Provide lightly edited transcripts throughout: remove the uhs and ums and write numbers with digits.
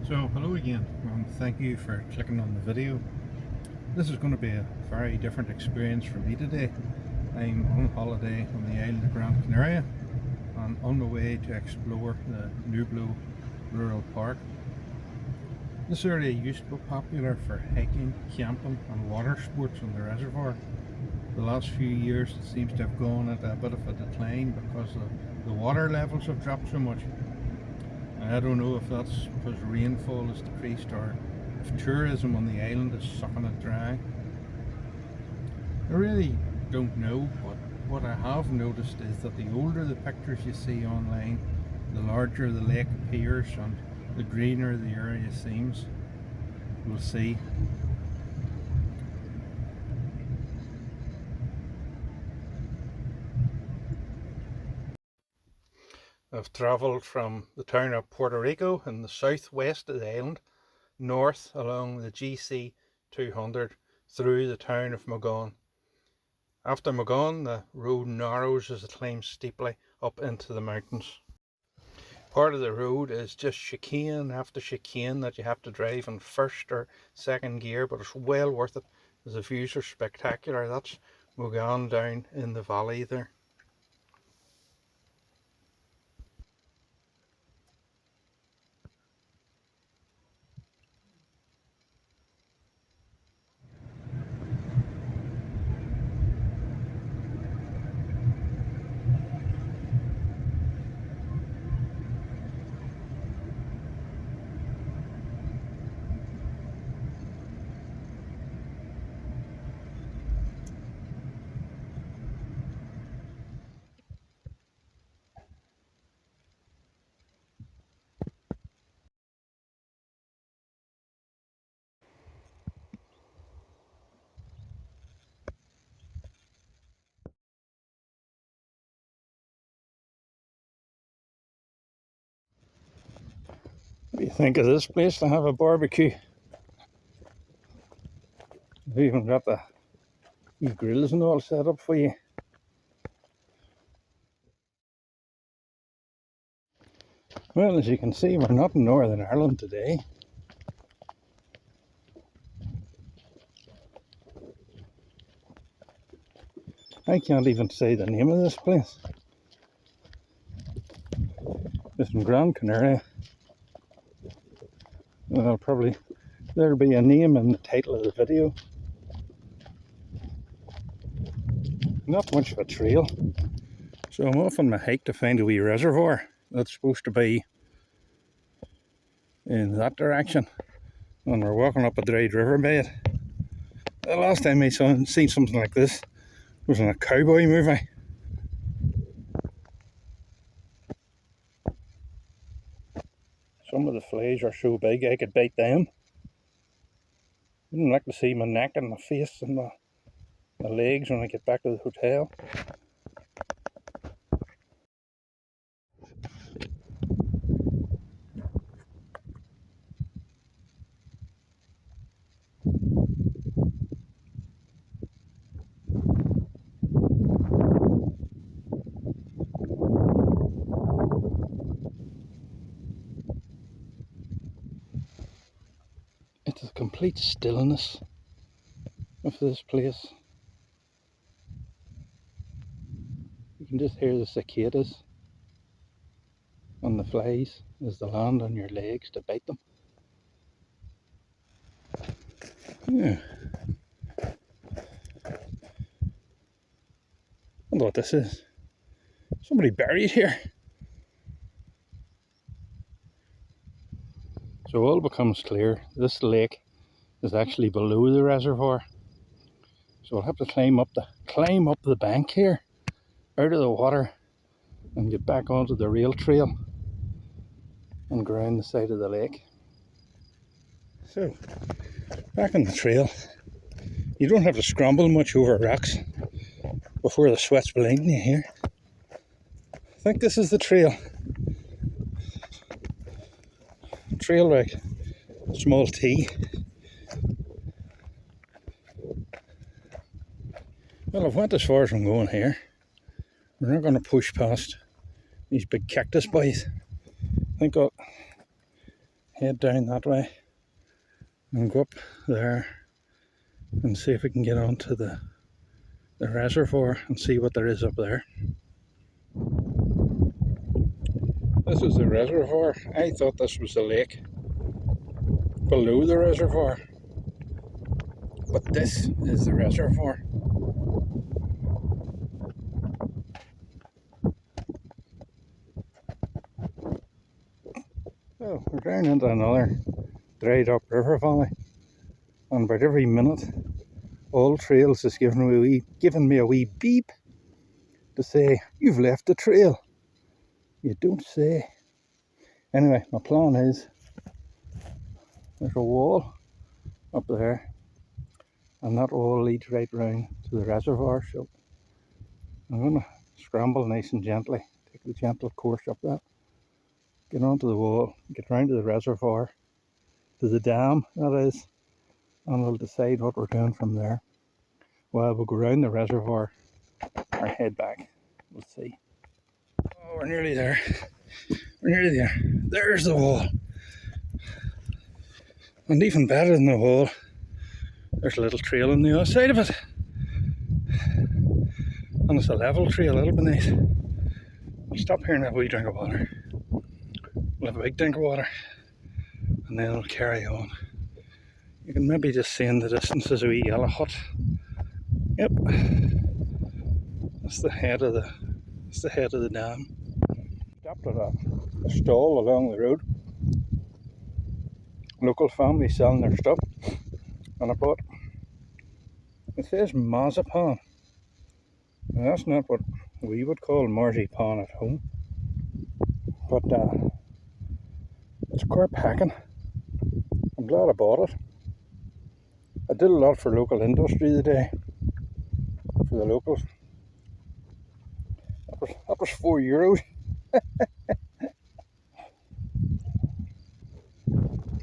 So hello again, and thank you for clicking on the video. This is going to be a very different experience for me today. I'm on holiday on the island of Gran Canaria and on my way to explore the Nublo Rural Park. This area used to be popular for hiking, camping and water sports on the reservoir. The last few years it seems to have gone at a bit of a decline because the water levels have dropped so much. I don't know if that's because rainfall has decreased or if tourism on the island is sucking it dry. I really don't know, but what I have noticed is that the older the pictures you see online, the larger the lake appears and the greener the area seems. We'll see. I've travelled from the town of Puerto Rico in the southwest of the island, north along the GC 200 through the town of Magon. After Magon, the road narrows as it climbs steeply up into the mountains. Part of the road is just chicane after chicane that you have to drive in first or second gear, but it's well worth it as the views are spectacular. That's Magon down in the valley there. What do you think of this place to have a barbecue? They've even got the grills and all set up for you. Well, as you can see, we're not in Northern Ireland today. I can't even say the name of this place. It's in Gran Canaria. Well, there'll be a name in the title of the video. Not much of a trail. So I'm off on my hike to find a wee reservoir that's supposed to be in that direction. And we're walking up a dried riverbed. The last time I seen something like this was in a cowboy movie. Some of the flies are so big I could bite them. I wouldn't like to see my neck and my face and my legs when I get back to the hotel. It's a complete stillness of this place. You can just hear the cicadas and the flies as they land on your legs to bite them. Yeah. I wonder what this is. Somebody buried here. So all becomes clear. This lake is actually below the reservoir. So I'll have to climb up the bank here, out of the water, and get back onto the rail trail and go around the side of the lake. So, back on the trail. You don't have to scramble much over rocks before the sweat's blinding you here. I think this is the trail. Trail like small T. Well, I've went as far as I'm going here. We're not going to push past these big cactus boys. I think I'll head down that way and go up there and see if we can get onto the reservoir and see what there is up there. This is the reservoir. I thought this was the lake below the reservoir, but this is the reservoir. So we're down into another dried up river valley, and about every minute All Trails is giving me a wee beep to say, "You've left the trail." You don't say. Anyway, my plan is, there's a wall up there, and that wall leads right round to the reservoir, so I'm going to scramble nice and gently, take the gentle course up that, get onto the wall, get round to the reservoir, to the dam that is, and we'll decide what we're doing from there. Well, we'll go round the reservoir or head back. We'll see. Oh, we're nearly there. We're nearly there. There's the wall. And even better than the wall, there's a little trail on the other side of it. And it's a level trail, it'll be nice. We'll stop here and have a wee drink of water. We'll have a big drink of water, and then we'll carry on. You can maybe just see in the distance there's a wee yellow hut. Yep. That's the head of the dam. Stopped at a stall along the road. Local family selling their stuff. And I bought, it says marzipan. Now that's not what we would call marzipan at home. But it's quite packing. I'm glad I bought it. I did a lot for local industry today. For the locals. That was €4.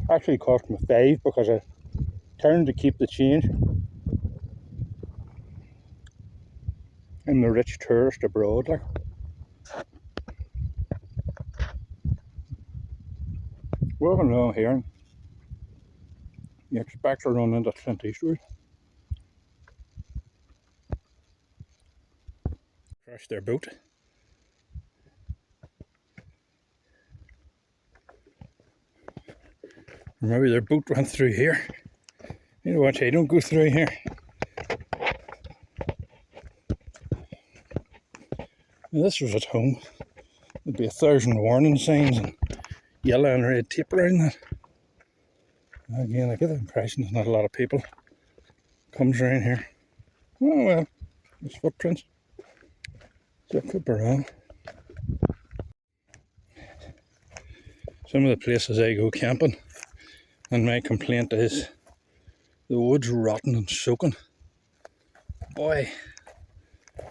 Actually cost me 5 because I turned to keep the change. I'm the rich tourist abroad, like. Walking along here, and you expect to run into Clint Eastwood. Crashed their boat. Or maybe their boat went through here. You know what, hey, don't go through here. If this was at home, there'd be 1,000 warning signs and yellow and red tape around that. Again, I get the impression there's not a lot of people comes around here. Oh well, there's footprints. So I could be wrong. Some of the places I go camping, and my complaint is the wood's rotten and soaking. Boy,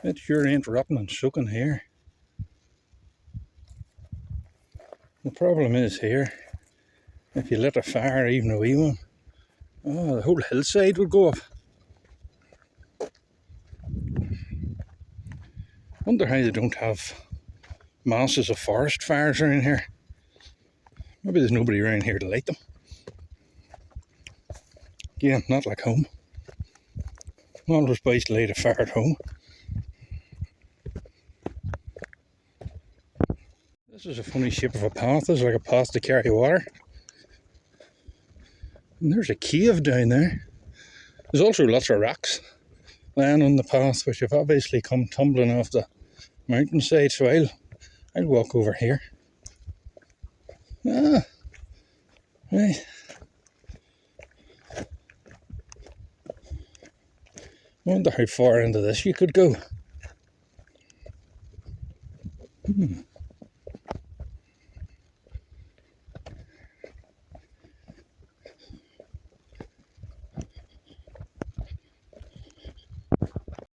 it sure ain't rotten and soaking here. The problem is here, if you lit a fire, even a wee one, oh, the whole hillside would go up. Wonder how they don't have masses of forest fires around here. Maybe there's nobody around here to light them. Again, not like home. Always best to light a fire at home. This is a funny shape of a path. This is like a path to carry water. And there's a cave down there. There's also lots of rocks lying on the path, which have obviously come tumbling off the mountainside, so I'll walk over here. Ah, right. Wonder how far into this you could go.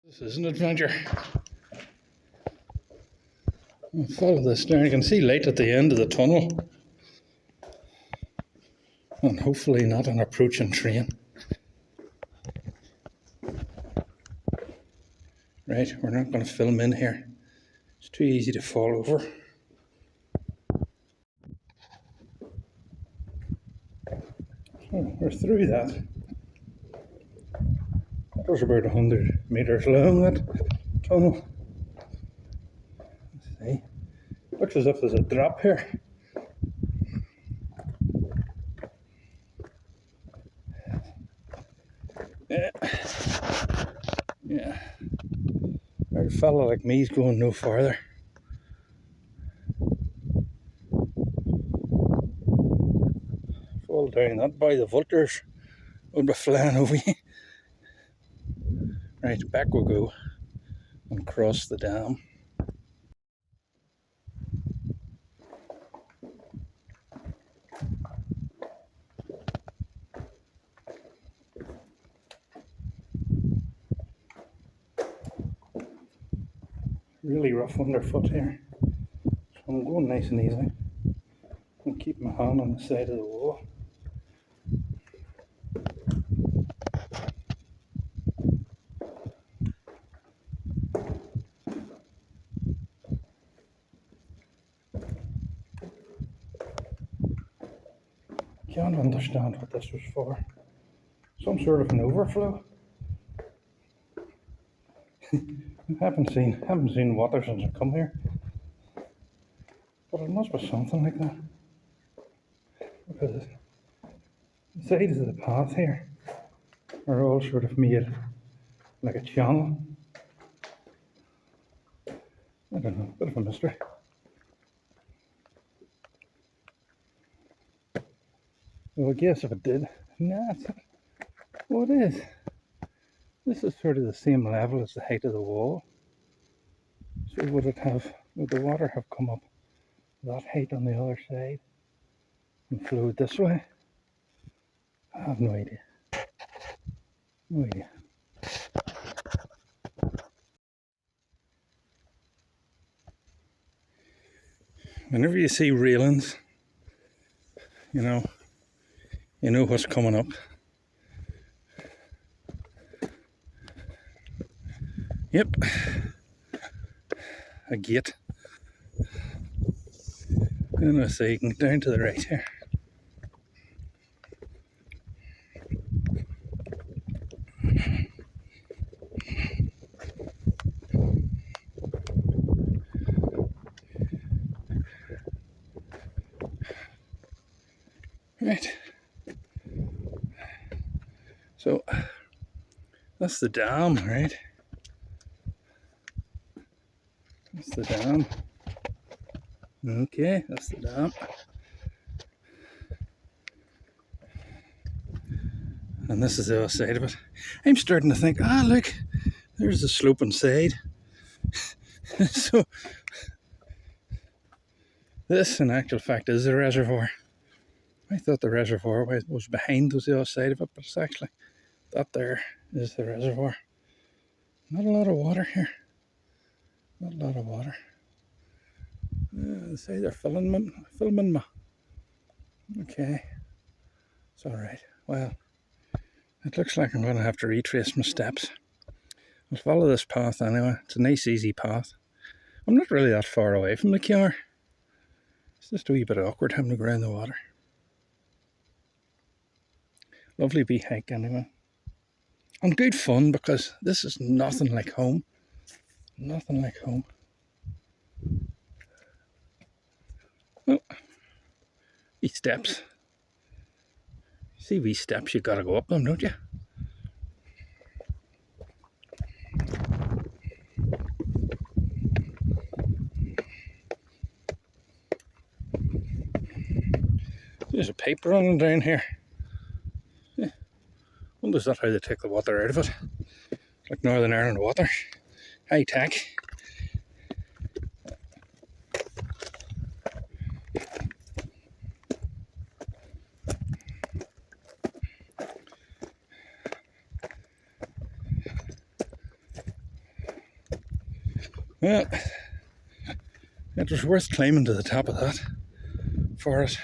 This is an adventure. I'll follow this down. You can see light at the end of the tunnel. And hopefully not an approaching train. Right, we're not going to film in here. It's too easy to fall over. we're through that. It was about 100 metres long, that tunnel. Let's see. Looks as if there's a drop here. Yeah. Yeah. A fella like me's going no farther. Fall down that by the vultures would be flying over you. Right, back we'll go and cross the dam. Really rough underfoot here. So I'm going nice and easy. And keep my hand on the side of the wall. Can't understand what this was for. Some sort of an overflow. haven't seen water since I come here. But it must be something like that. Because the sides of the path here are all sort of made like a channel. I don't know, bit of a mystery. Well, I guess if it did, nah, it's not. What is? This is sort of the same level as the height of the wall. So would the water have come up that height on the other side and flowed this way? I have no idea. No idea. Whenever you see railings, you know what's coming up. Yep, a gate. And I say you can go down to the right here. Right. So that's the dam, right? That's the dam. Okay, that's the dam. And this is the other side of it. I'm starting to think, look, there's the sloping side. So this, in actual fact, is the reservoir. I thought the reservoir was behind the other side of it, but it's actually that there is the reservoir. Not a lot of water here. Not a lot of water. They say they're filming me. Okay. It's alright. Well, it looks like I'm going to have to retrace my steps. I'll follow this path anyway. It's a nice, easy path. I'm not really that far away from the car. It's just a wee bit awkward having to go around the water. Lovely wee hike anyway. And good fun because this is nothing like home. Nothing like home. Oh, wee steps. See wee steps, you gotta go up them, don't you? There's a pipe running down here. Yeah. Wonder is that how they take the water out of it? Like Northern Ireland water. High tech. Well, it was worth climbing to the top of that for it.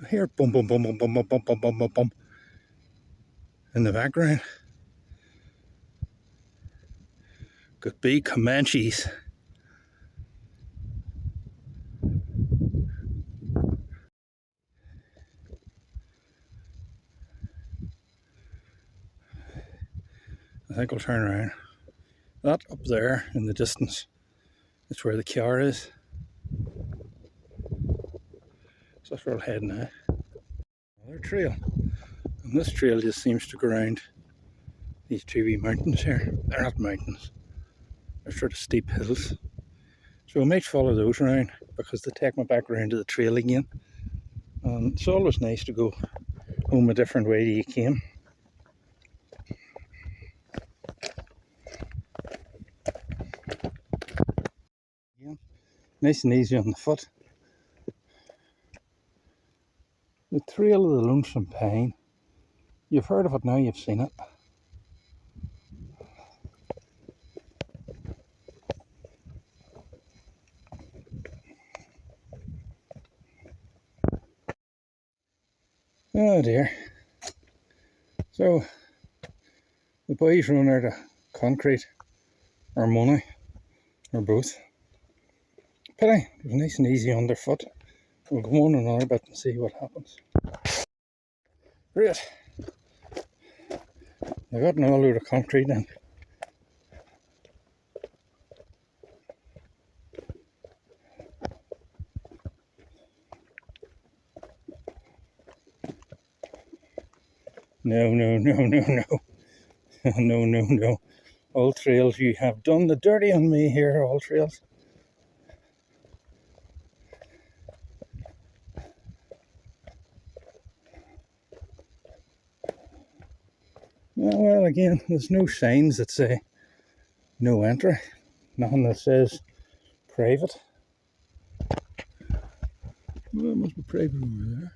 I hear bum bum bum bum bum bum bum bum bum bum bum in the background. Could be Comanches. I think I'll turn around. That up there in the distance is where the car is. So that's where I'll head now. Another trail. And this trail just seems to go around these two wee mountains here. They're not mountains. They're sort of steep hills. So I might follow those around because they take me back around to the trail again. And it's always nice to go home a different way that you came. Again, nice and easy on the foot. The Trail of the Lonesome Pine. You've heard of it now, you've seen it. Oh dear. So, the boys run out of concrete or money, or both. Pity, it was nice and easy underfoot. We'll go on another bit and see what happens. Great. I got another load of concrete in. No. No. All trails, you have done the dirty on me here, all trails. Well, again, there's no signs that say no entry. Nothing that says private. Well, it must be private over there.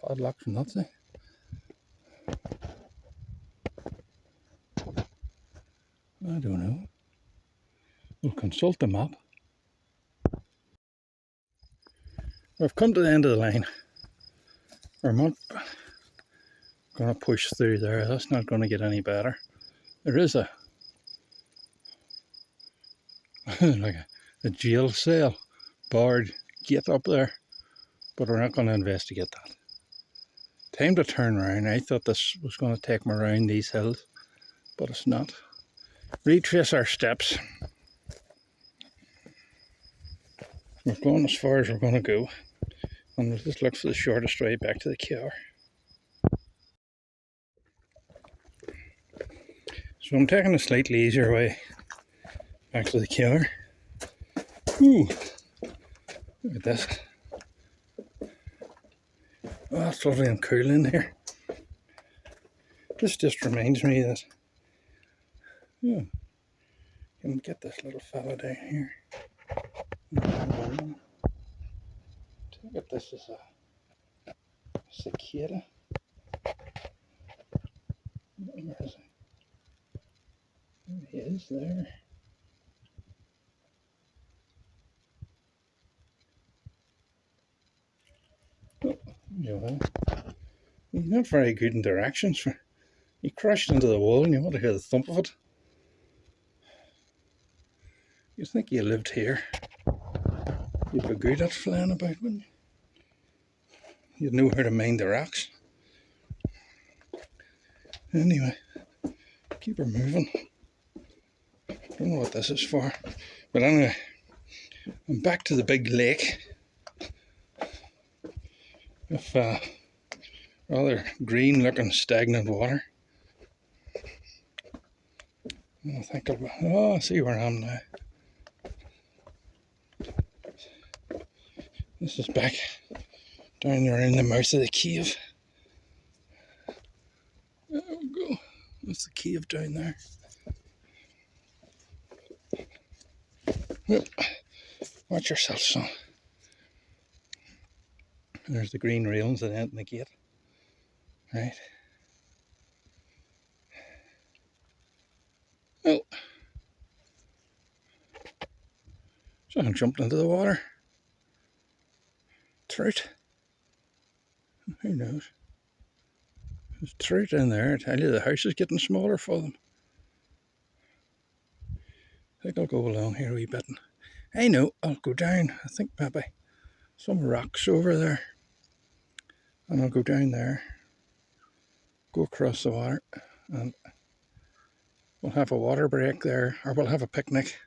Padlock from that side. I don't know. We'll consult the map. We've come to the end of the line. We're not going to push through there. That's not going to get any better. There is a like a jail cell barred gate up there, but we're not going to investigate that. Time to turn around. I thought this was going to take me around these hills, but it's not. Retrace our steps. We're going as far as we're going to go, and we'll just look for the shortest way back to the car. So I'm taking a slightly easier way back to the car. Ooh, look at this. Oh, it's lovely and cool in here. This just reminds me that can get this little fella down here. Take it, this is a cicada. Where is he? There he is there. Oh, he's not very good in directions. He crashed into the wall and you want to hear the thump of it. You'd think you lived here. You'd be good at flying about, wouldn't you? You'd know how to mind the rocks. Anyway, keep her moving. Don't know what this is for. But anyway, I'm back to the big lake. With rather green looking stagnant water. I think I see where I am now. This is back down there in the mouth of the cave. There we go. That's the cave down there. Well, watch yourself, son. There's the green railings that end in the gate. Right. Oh. Someone jumped into the water. Trout. Who knows? There's trout in there. I tell you, the house is getting smaller for them. I think I'll go along here a wee bit. I know, I'll go down. I think maybe some rocks over there. And I'll go down there, go across the water, and We'll have a water break there, or we'll have a picnic,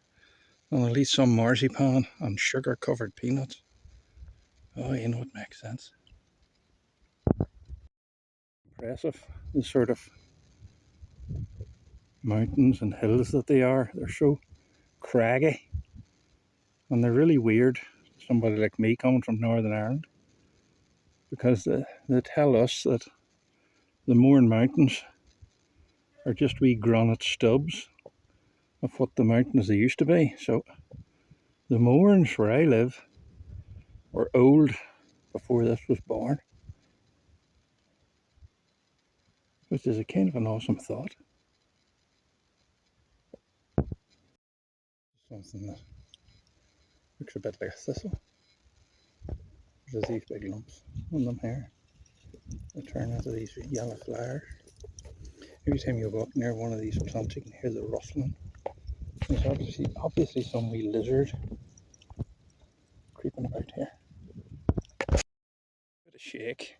and I'll eat some marzipan and sugar-covered peanuts. Oh, you know, it makes sense. Impressive, the sort of mountains and hills that they are. They're so craggy, and they're really weird. Somebody like me coming from Northern Ireland, because they tell us that the Mourne Mountains are just wee granite stubs of what the mountains they used to be. So the Mournes where I live were old before this was born, which is a kind of an awesome thought. Something that looks a bit like a thistle. There's these big lumps on them here. They turn into these yellow flowers. Every time you walk near one of these plants, you can hear the rustling. There's obviously some wee lizard creeping about here. Bit of shake.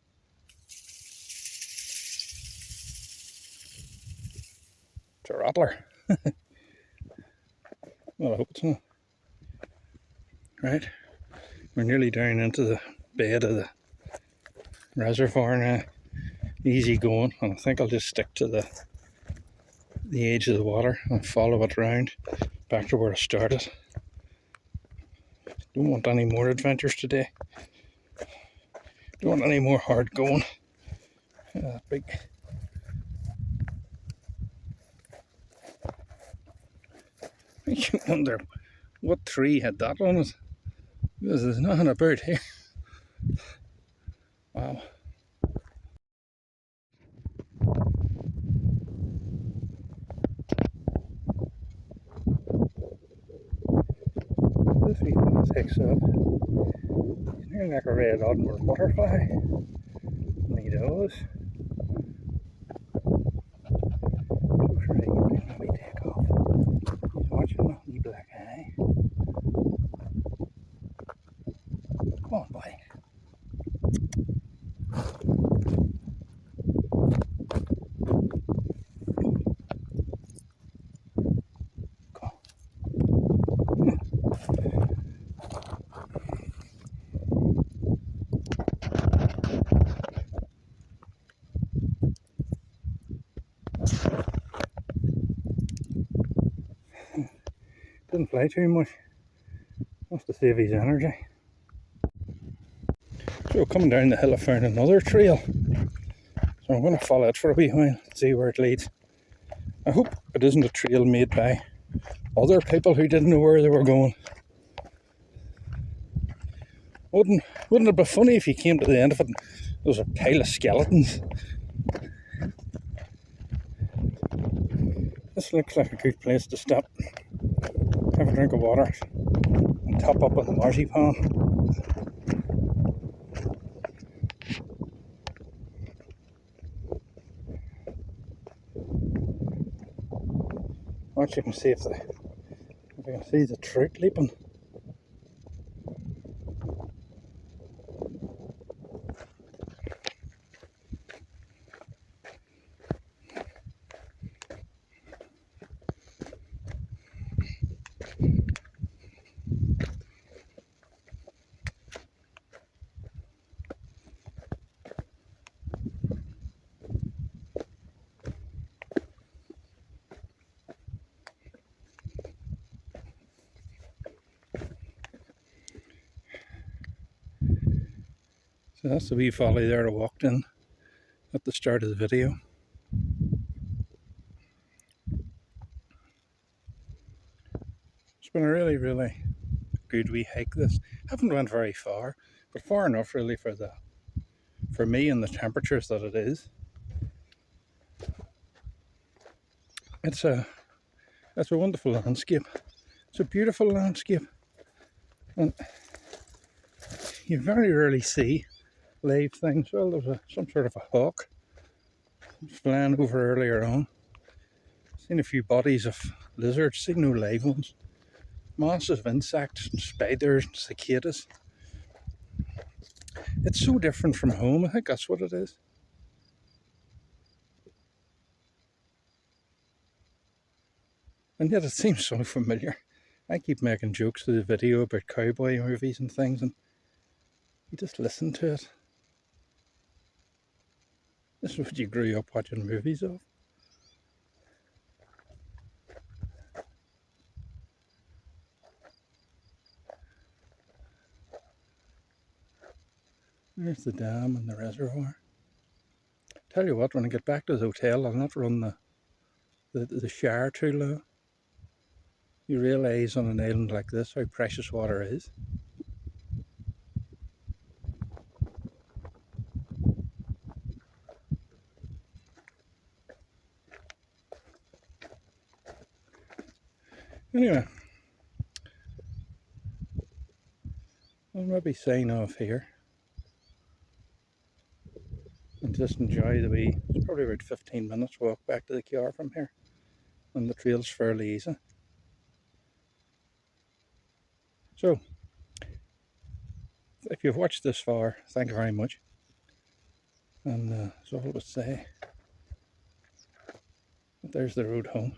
It's a rattler. Well, I hope it's not. Right, we're nearly down into the bed of the reservoir now. Easy going, and I think I'll just stick to the edge of the water and follow it round back to where I started. Don't want any more adventures today. Don't want any more hard going. Big. You wonder what tree had that on it, because there's nothing about here. Wow. This wee one takes up. He's nearly like a red oddbird butterfly. And he does. So sure he can make a wee take off. He's watching that wee black eye. Come on, boy. Didn't fly too much. Wants to save his energy. So coming down the hill I found another trail. So I'm going to follow it for a wee while, see where it leads. I hope it isn't a trail made by other people who didn't know where they were going. Wouldn't it be funny if you came to the end of it and there was a pile of skeletons? This looks like a good place to stop, have a drink of water, and top up on the marzipan. Watch, you can see if I can see the trout leaping. So that's the wee valley there I walked in at the start of the video. It's been a really, really good wee hike this. Haven't went very far, but far enough really for me and the temperatures that it is. It's a wonderful landscape. It's a beautiful landscape, and you very rarely see live things. Well, there's some sort of a hawk flying over earlier on. Seen a few bodies of lizards, seen no live ones. Massive insects and spiders and cicadas. It's so different from home, I think that's what it is. and yet it seems so familiar. I keep making jokes to the video about cowboy movies and things, and you just listen to it. This is what you grew up watching movies of. There's the dam and the reservoir. Tell you what, when I get back to the hotel, I'll not run the shower too low. You realise on an island like this how precious water is. Anyway, I'll maybe sign off here and just enjoy the wee. It's probably about 15 minutes walk back to the car from here, and the trail's fairly easy. So, if you've watched this far, thank you very much. And as I always say, there's the road home.